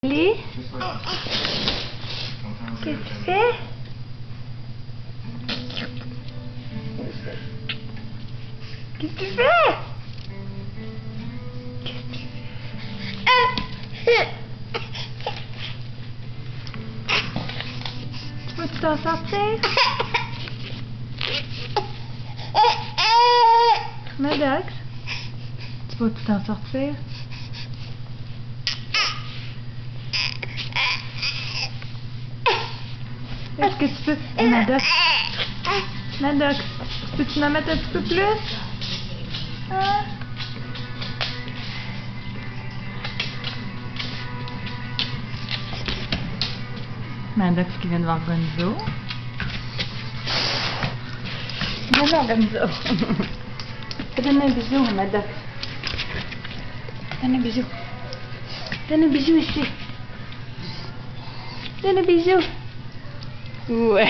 Lily? Qu'est-ce que tu fais? Qu'est-ce que tu fais? Peux-tu t'en sortir? Maddox, tu peux-tu t'en sortir? Est-ce que tu peux... Hey, Maddox, peux-tu en mettre un petit peu plus? Hein? Maddox qui vient de voir Gonzo. Viens voir Gonzo. Donne un bisou, Maddox. Donne un bisou. Donne un bisou ici. Donne un bisou. Ouais.